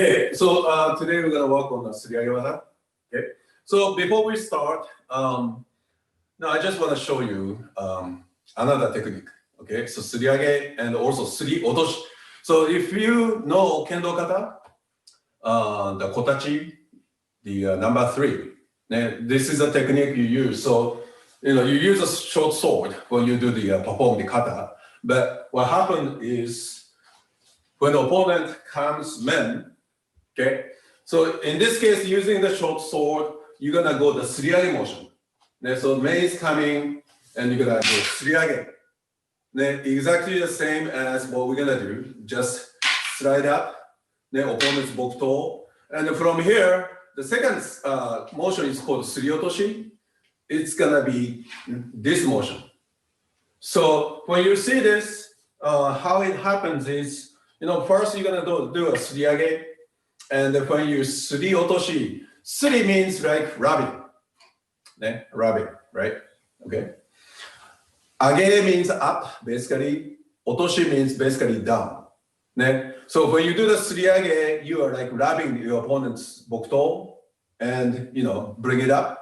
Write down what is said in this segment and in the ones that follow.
Okay, so today we're gonna work on the Suriage Waza. Okay, so before we start, now I just want to show you another technique. Okay, so Suriage and also Suri Otoshi. So if you know Kendo Kata, the Kotachi, the number 3, this is a technique you use. So you use a short sword when you do the perform the kata. But what happened is when the opponent comes men, okay. So in this case, using the short sword, you're gonna go the Suriage motion. So men is coming, and you're gonna go Suriage. Exactly the same as what we're gonna do. Just slide up, opponent's bokuto, and from here, the second motion is called Suriotoshi. It's gonna be this motion. So when you see this, how it happens is, first you're gonna do a Suriage, and when you Suriotoshi, Suri means like rubbing, rubbing, right? Okay. Agere means up, basically. Otoshi means basically down. So when you do the Suriage, you are like rubbing your opponent's bokuto and bring it up.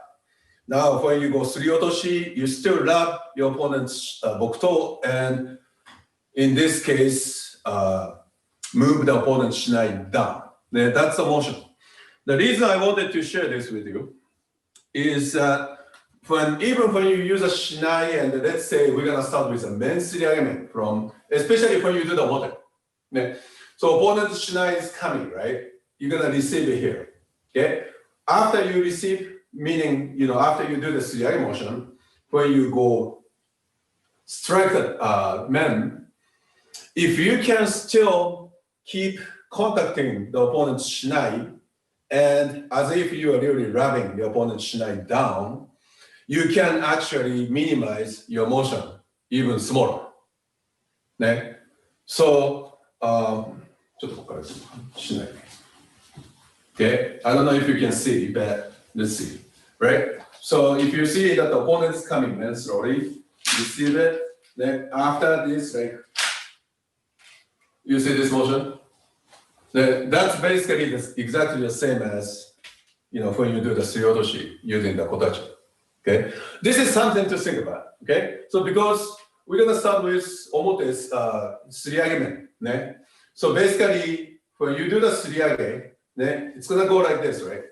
Now when you go Suriotoshi, you still rub your opponent's bokuto, and in this case, move the opponent's shinai down. That's the motion. The reason I wanted to share this with you is even when you use a shinai, and let's say we're gonna start with a men Suriage from, especially when you do the Omote. So opponent's shinai is coming, right? You're gonna receive it here. Okay. After you receive, meaning after you do the Suriage motion, when you go strike the men, if you can still keep contacting the opponent's shinai, and as if you are really rubbing the opponent's shinai down, you can actually minimize your motion even smaller. So, okay, I don't know if you can see, but let's see, right? So if you see that the opponent is coming in slowly, receive it, then after this, like, you see this motion? That's basically exactly the same as, when you do the Suriotoshi using the Kotachi. Okay, this is something to think about. Okay, so because we're gonna start with Omote's Suriage men. So basically, when you do the Suriage, it's gonna go like this, right?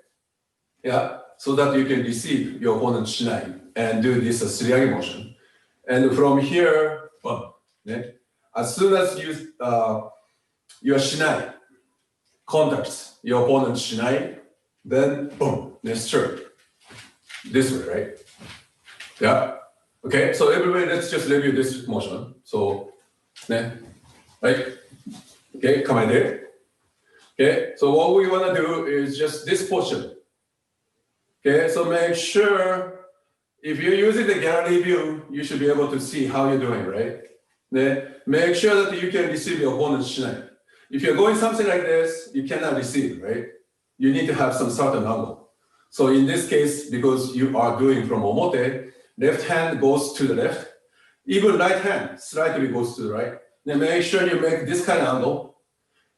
Yeah, so that you can receive your opponent's shinai and do this Suriage motion. And from here, as soon as your shinai contacts your opponent's shinai, then boom, straight. This way, right? Yeah. Okay. So everybody, let's just review this motion. So, right? Okay, come in there. Okay. So what we want to do is just this portion. Okay. So make sure if you're using the gallery view, you should be able to see how you're doing, right? Make sure that you can receive your opponent's shinai. If you're going something like this, you cannot receive, right? You need to have some certain angle. So in this case, because you are doing from Omote, left hand goes to the left, even right hand slightly goes to the right. Then make sure you make this kind of angle.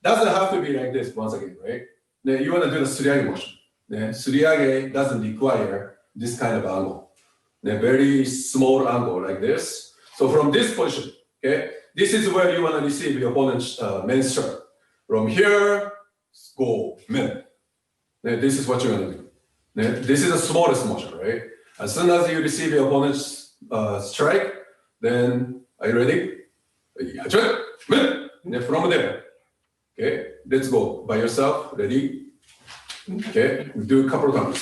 Doesn't have to be like this once again, right? Then you want to do the Suriage motion. Suriage doesn't require this kind of angle. Very small angle like this. So from this position, okay, this is where you want to receive your opponent's main strike. From here, go men. This is what you're going to do. This is the smallest motion, right? As soon as you receive your opponent's strike, then are you ready? From there, okay, let's go by yourself. Ready? Okay, do a couple of times.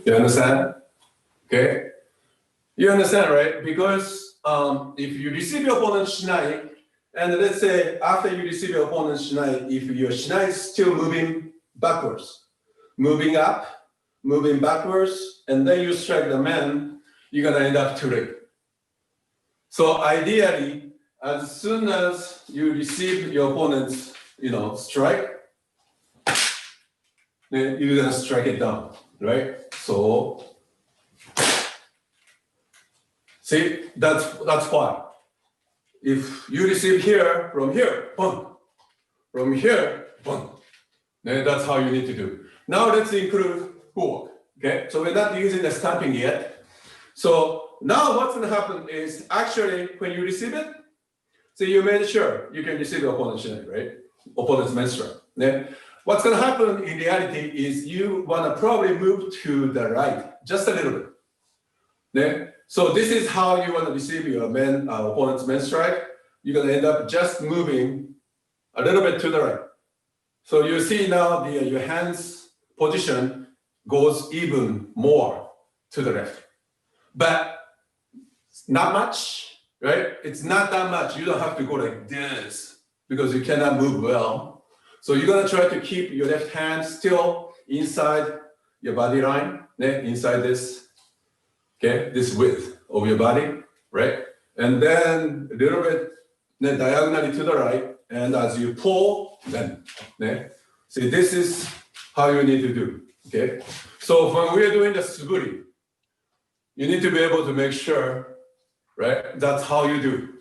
You understand? Okay, you understand, right? Because if you receive your opponent's shinai, and let's say after you receive your opponent's shinai, if your shinai is still moving backwards, moving up, moving backwards, and then you strike the man, you're gonna end up too late. So ideally, as soon as you receive your opponent's, strike, then you're gonna strike it down, right? So See, that's why. If you receive here, boom. From here, boom. Then that's how you need to do. Now let's include footwork. Okay, so we're not using the stamping yet. So now what's going to happen is actually when you receive it, so you made sure you can receive the opponent's shinai, right? Opponent's main strike. Then what's going to happen in reality is you want to probably move to the right just a little bit. Then so this is how you want to receive your opponent's main strike. You're going to end up just moving a little bit to the right. So you see now your hands position goes even more to the left. But not much, right? It's not that much. You don't have to go like this because you cannot move well. So you're gonna try to keep your left hand still inside your body line, inside this, okay, this width of your body, right? And then a little bit diagonally to the right. And as you pull, then, see, this is how you need to do, okay? So when we're doing the suburi, you need to be able to make sure, right? That's how you do,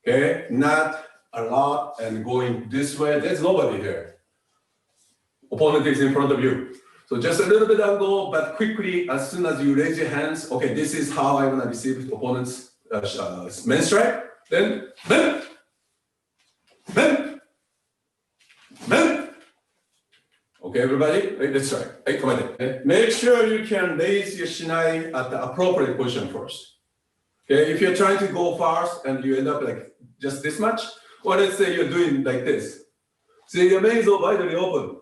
okay? Not a lot and going this way. There's nobody here. Opponent is in front of you. So just a little bit angle, but quickly, as soon as you raise your hands, okay, this is how I want to receive the opponent's main strike. Then, men. Okay, everybody, let's try. Hey, come on. Make sure you can raise your shinai at the appropriate position first. Okay, if you're trying to go fast and you end up like just this much, or let's say you're doing like this. See, your main is widely open.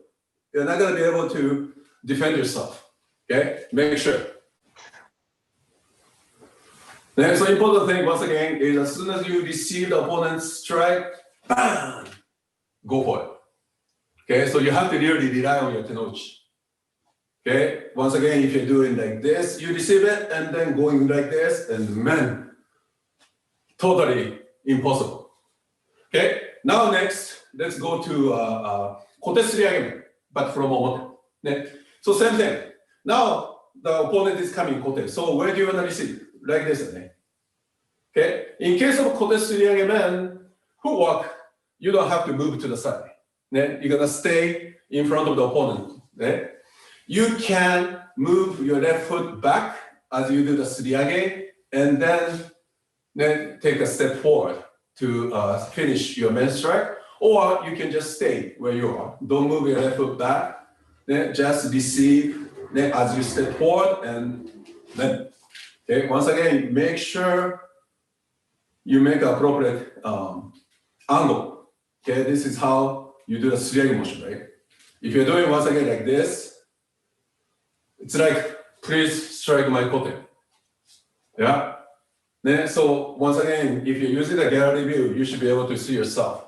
You're not going to be able to defend yourself. Okay, make sure. The next important thing, once again, is as soon as you receive the opponent's strike, bam, go for it. Okay, so you have to really rely on your tenouchi. Okay, once again, if you're doing like this, you receive it, and then going like this, and man, totally impossible. Okay, now next, let's go to Kote Suriage, but from Omote. So same thing. Now the opponent is coming Kote. So where do you want to receive? Like this. Okay, in case of Kote Suriage footwork, you don't have to move to the side. You're gonna stay in front of the opponent. You can move your left foot back as you do the suriage, and then take a step forward to finish your main strike, or you can just stay where you are. Don't move your left foot back. Just receive as you step forward, and then. Okay. Once again, make sure you make appropriate angle. Okay, this is how you do the suriage motion, right? If you're doing once again like this, it's like, please strike my kote. Yeah? So once again, if you're using the gallery view, you should be able to see yourself.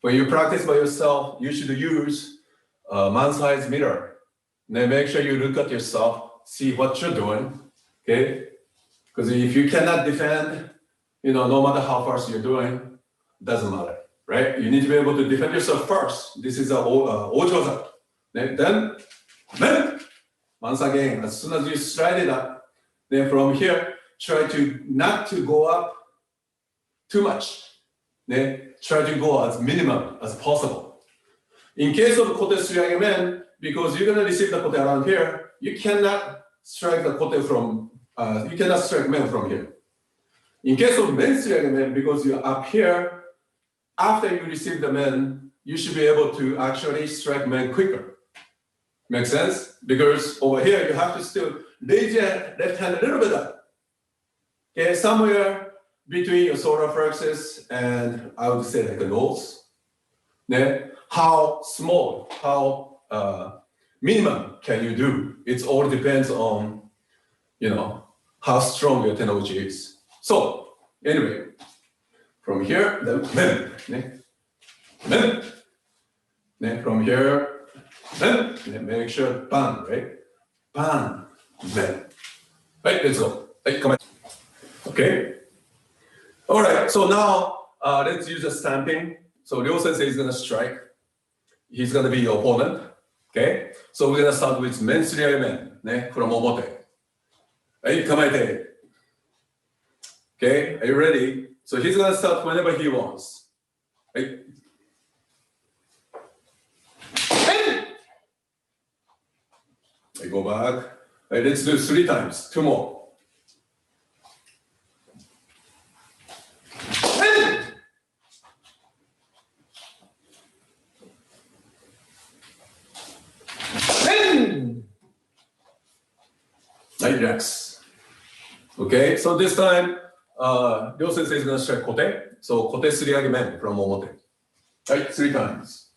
When you practice by yourself, you should use a man-sized mirror. Then make sure you look at yourself, see what you're doing, okay? Because if you cannot defend, no matter how fast you're doing, doesn't matter. Right? You need to be able to defend yourself first. This is a Waza. Then, once again, as soon as you slide it up, then from here, try to not to go up too much. Try to go as minimum as possible. In case of Kote Suriage men, because you're going to receive the kote around here, you cannot strike the kote from, you cannot strike men from here. In case of men Suriage men, because you're up here, after you receive the men, you should be able to actually strike men quicker. Make sense? Because over here, you have to still raise your left hand a little bit up. Okay, somewhere between your solar plexus and I would say like a nose. How small, how minimum can you do? It all depends on, how strong your tenouchi is. So anyway, from here, then men. From here, men. Make sure ban, right? Ban, men. Right, let's go. Right, come on. Okay. All right. So now let's use the stamping. So Ryo Sensei is gonna strike. He's gonna be your opponent. Okay. So we're gonna start with men Suriage men, from Omote. Right, come on. Okay, are you ready? So he's gonna start whenever he wants. Right? I go back. Right, let's do 3 times. 2 more. Right, relax. Okay, so this time, Ryo sensei is going to strike Kote. So Kote Suriage men from Omote. Right, 3 times.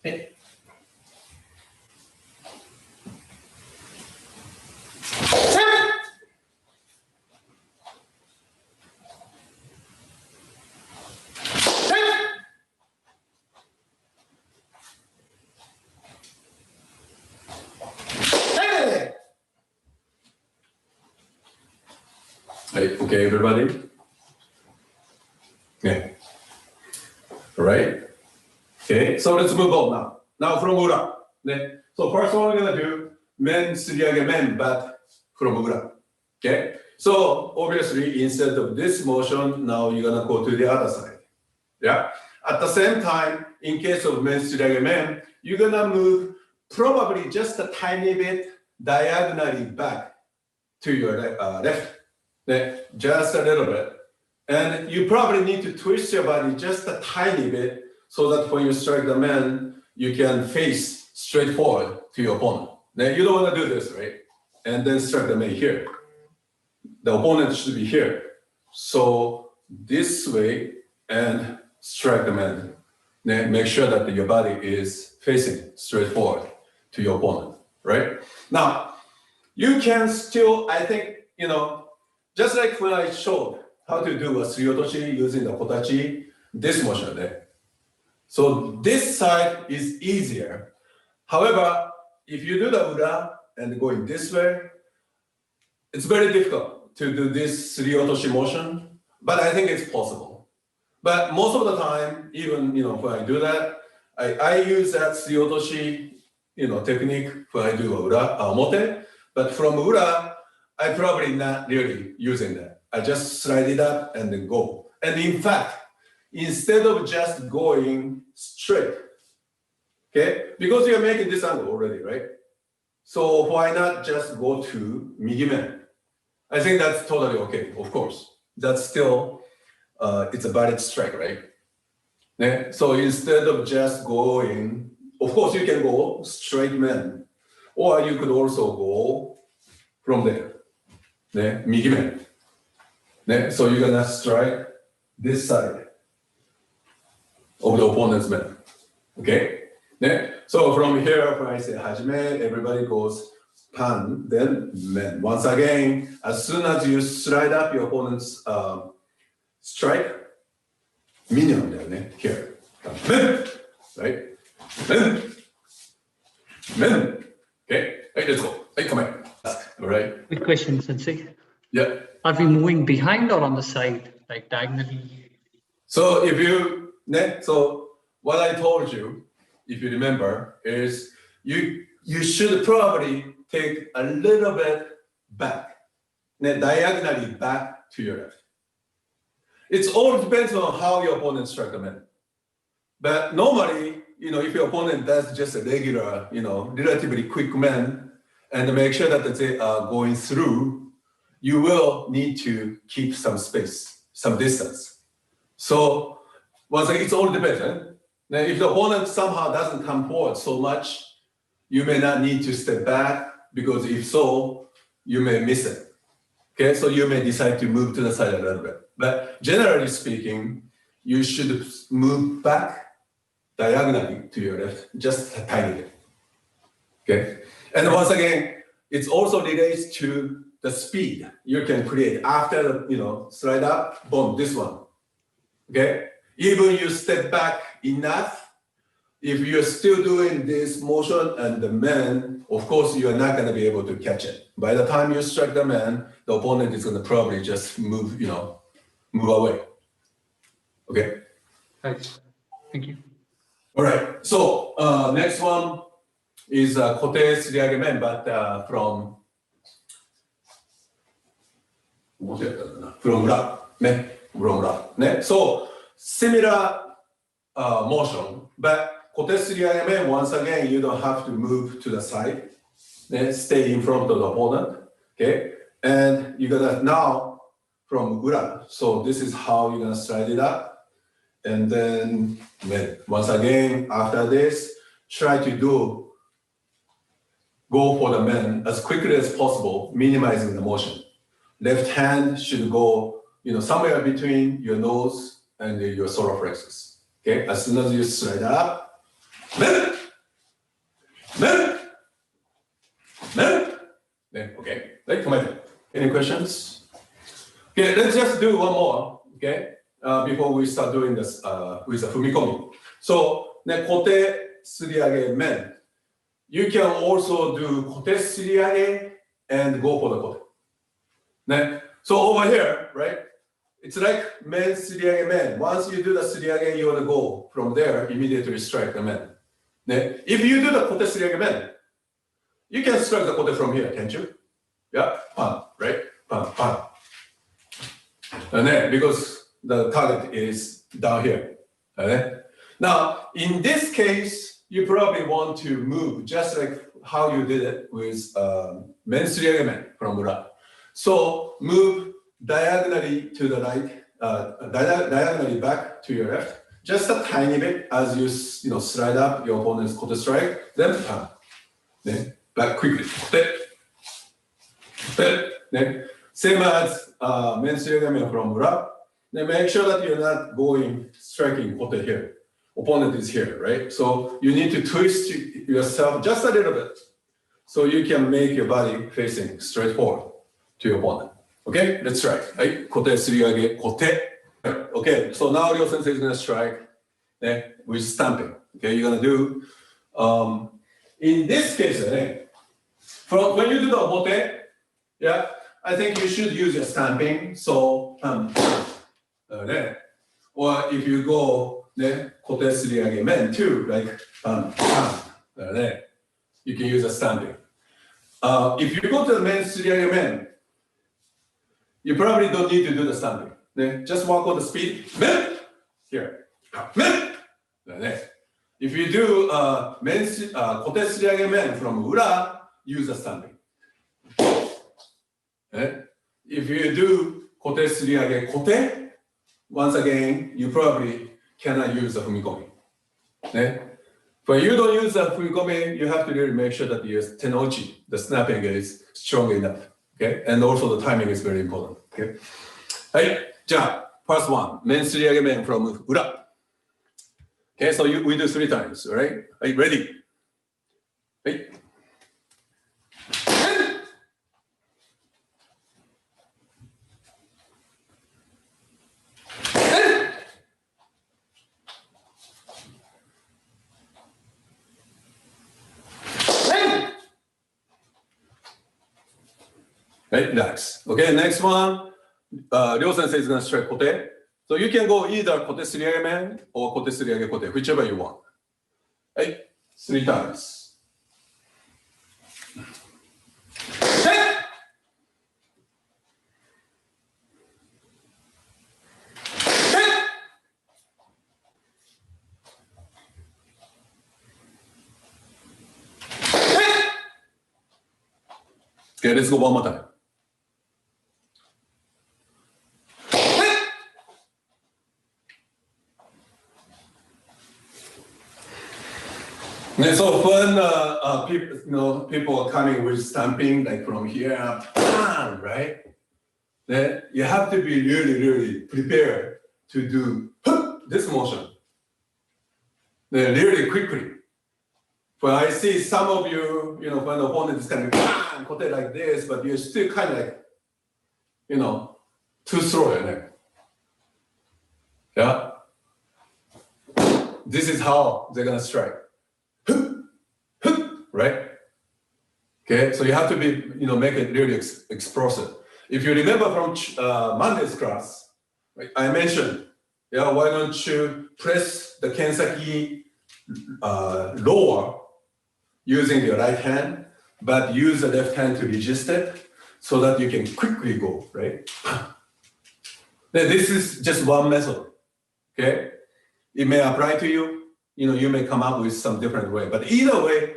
Okay. Right, okay, everybody? Yeah. All right. Okay, so let's move on now. Now from Ura. Yeah. So first one we're gonna do men Suriage men, but from Ura. Okay. So obviously instead of this motion, now you're gonna go to the other side. Yeah. At the same time, in case of men Suriage men, you're gonna move probably just a tiny bit diagonally back to your left. Yeah. Just a little bit. And you probably need to twist your body just a tiny bit so that when you strike the man, you can face straight forward to your opponent. Now, you don't want to do this, right? And then strike the man here. The opponent should be here. So this way and strike the man. Now, make sure that your body is facing straight forward to your opponent, right? Now, you can still, I think, just like when I showed how to do a Suriotoshi using the kotachi, this motion there. So this side is easier. However, if you do the ura and going this way, it's very difficult to do this Suriotoshi motion, but I think it's possible. But most of the time, even when I do that, I use that Suriotoshi technique when I do ura, omote, but from ura, I probably not really using that. I just slide it up and then go. And in fact, instead of just going straight, okay, because you're making this angle already, right? So why not just go to migimen? I think that's totally okay, of course. That's still, it's a valid strike, right? Yeah? So instead of just going, of course you can go straight men, or you could also go from there. 네, 미기맨. 네, so you're gonna strike this side of the opponent's man. Okay? 네, so from here, when I say hajime, everybody goes pan, then men. Once again, as soon as you slide up your opponent's strike, minion there, 네, here. Men, right? Men. Okay, right, let's go. Hey, come here. All right. Quick question, Sensei. Yeah. Are we moving behind or on the side, like diagonally? So so what I told you, if you remember, is you should probably take a little bit back, diagonally back to your left. It all depends on how your opponent strike the man. But normally, if your opponent does just a regular, relatively quick man, and make sure that they are going through, you will need to keep some space, some distance. So once again, it all depends. Now, if the opponent somehow doesn't come forward so much, you may not need to step back, because if so, you may miss it. Okay, so you may decide to move to the side a little bit. But generally speaking, you should move back diagonally to your left, just a tiny bit. Okay, and once again, it also relates to the speed you can create after slide up, boom, this one. Okay, even you step back enough, if you're still doing this motion and the man, of course, you are not going to be able to catch it. By the time you strike the man, the opponent is going to probably just move away. Okay. Right. Thank you. All right. So next one is Kote Suriage men, but from 表やったんだな。from 裏。ね。from 裏。ね。So, similar motion, but 小手すり上げ面 once again, you don't have to move to the side. Stay in front of the opponent. Okay. And you're gonna now from ura. So this is how you're gonna slide it up. And then once again, after this, try to go for the men as quickly as possible, minimizing the motion. Left hand should go, somewhere between your nose and your solar plexus. Okay, as soon as you slide up, men. Okay, come on. Any questions? Okay, let's just do one more. Okay, before we start doing this with the fumikomi. So, kote suriage men. You can also do kote suriage and go for the kote. So over here, right? It's like men suriage men. Once you do the suriage, you want to go from there, immediately strike the men. If you do the kote suriage men, you can strike the kote from here, can't you? Yeah, pan, right? Pan. And then because the target is down here. Now, in this case, you probably want to move just like how you did it with men suriage men from ura. So move diagonally to the right, diagonally back to your left, just a tiny bit as you slide up your opponent's kote strike, then pan. Then back quickly. Then same as men suriage men from ura. Then make sure that you're not striking kote here. Opponent is here, right? So you need to twist yourself just a little bit so you can make your body facing straight forward to your opponent. Okay, let's try. Right? Kote suriage, kote. Okay, so now Ryo Sensei is gonna strike with stamping. Okay, you're gonna do. In this case, from when you do the omote, I think you should use your stamping. So, or if you go. Kote suriage men too, like you can use a stamping. If you go to the men suriage men, you probably don't need to do the stamping. Just work on the speed. Men here. Men. If you do kote suriage men from ura, use the stamping. If you do kote suriage kote, once again, you probably cannot use the fumikomi. When you don't use the fumikomi, you have to really make sure that your tenouchi, the snapping, is strong enough. Okay, and also the timing is very important. Okay. First one, men suriage men from ura. Okay, so we do 3 times. All right, ready? Relax. Okay, next one. Ryo Sensei is going to strike kote. So you can go either kote suriage men or kote suriage kote, whichever you want. 3 times. Okay, let's go one more time. And so when people are coming with stamping like from here, right? Then you have to be really, really prepared to do this motion. Then really quickly. When I see some of you, when the opponent is kind of kote like this, but you're still kind of like, too slow. Yeah. This is how they're gonna strike. Right? Okay, so you have to be, make it really explosive. If you remember from Monday's class, right, I mentioned, why don't you press the kensaki lower using your right hand, but use the left hand to resist it. so that you can quickly go, right? Then this is just one method, okay? It may apply to you, you may come up with some different way, but either way,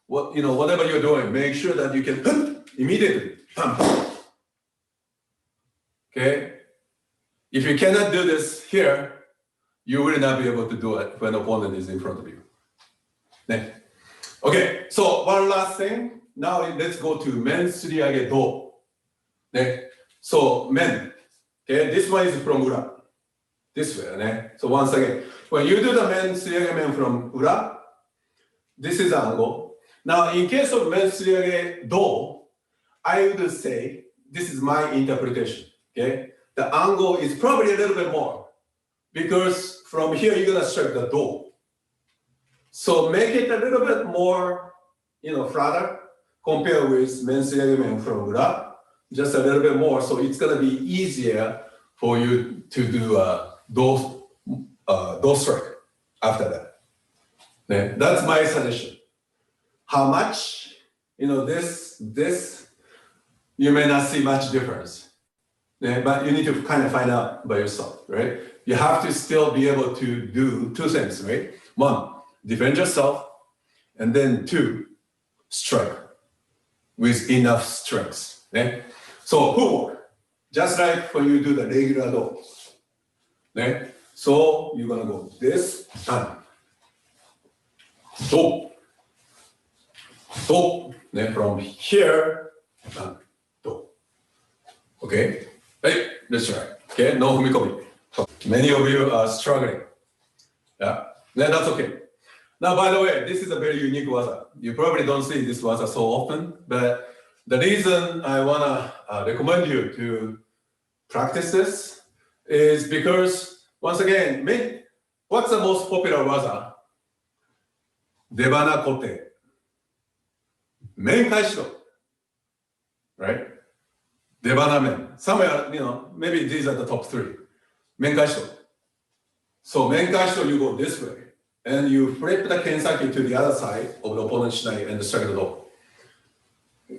whatever you're doing, make sure that you can immediately, okay? If you cannot do this here, you will not be able to do it when the opponent is in front of you. Okay, so one last thing. Now let's go to men Suriage do. So men, okay, this one is from ura. This way. So once again, when you do the men Suriage men from ura, this is the angle. Now in case of men Suriage do, I would say, this is my interpretation, okay? The angle is probably a little bit more because from here you're gonna strike the do. So make it a little bit more, flatter compared with men Suriage men from ura, just a little bit more. So it's gonna be easier for you to do do strike after that. That's my suggestion. How much? This you may not see much difference, but you need to kind of find out by yourself, right? You have to still be able to do two things, right? One, defend yourself, and then two, strike with enough strength. So footwork, just like when you do the regular do. So you're gonna go this time, do, then from here, do. Okay, hey, let's try. Okay, no fumikomi. Many of you are struggling. Yeah, then that's okay. Now, by the way, this is a very unique waza. You probably don't see this waza so often, but the reason I wanna recommend you to practice this is because, once again, what's the most popular waza? Debana Kote. Men kaishido, right? Debana men. Somewhere, maybe these are the top three. Men kaishido. So men kaishido, you go this way, and you flip the kensaki to the other side of the opponent's shinai and strike the do.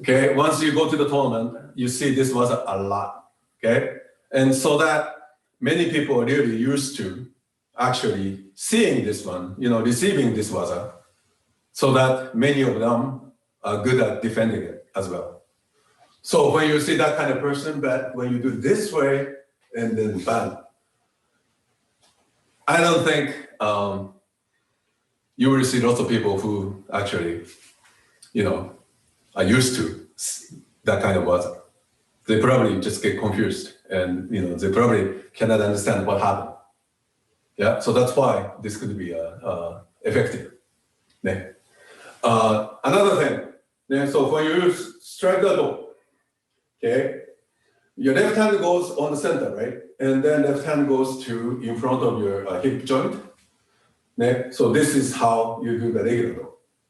Okay, once you go to the tournament, you see this waza a lot. Okay, and so that many people are really used to actually seeing this one, receiving this waza, so that many of them are good at defending it as well. So when you see that kind of person, but when you do this way and then bang, I don't think you will see lots of people who actually, are used to that kind of waza. They probably just get confused and they probably cannot understand what happened. Yeah, so that's why this could be effective. Another thing, so when you strike the do, okay, your left hand goes on the center, right? And then left hand goes to in front of your hip joint. So this is how you do the regular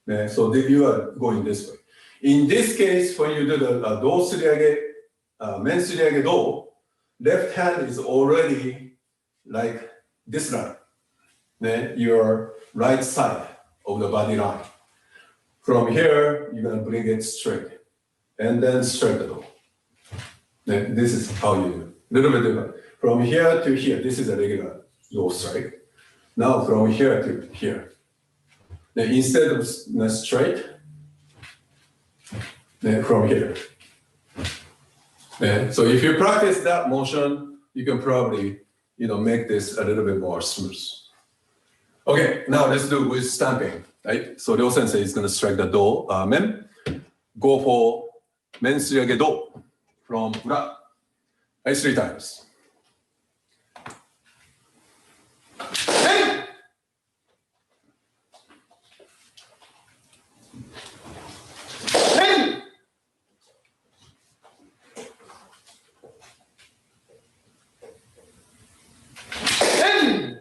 do. So you are going this way. In this case, when you do the do Suriage, men Suriage do, left hand is already like this line, your right side of the body line. From here, you're gonna bring it straight, and then straight the do. This is how you do it. Little bit different. From here to here, this is a regular do strike. Now from here to here. Then instead of straight, then from here. So if you practice that motion, you can probably make this a little bit more smooth. Okay, now let's do with stamping, right? So Ryo Sensei is gonna strike the do, men. Go for men Suriage do from ura. Right, 3 times. Hey! Hey! Hey!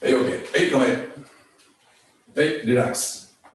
Hey, okay. Hey, come here. Hey, relax.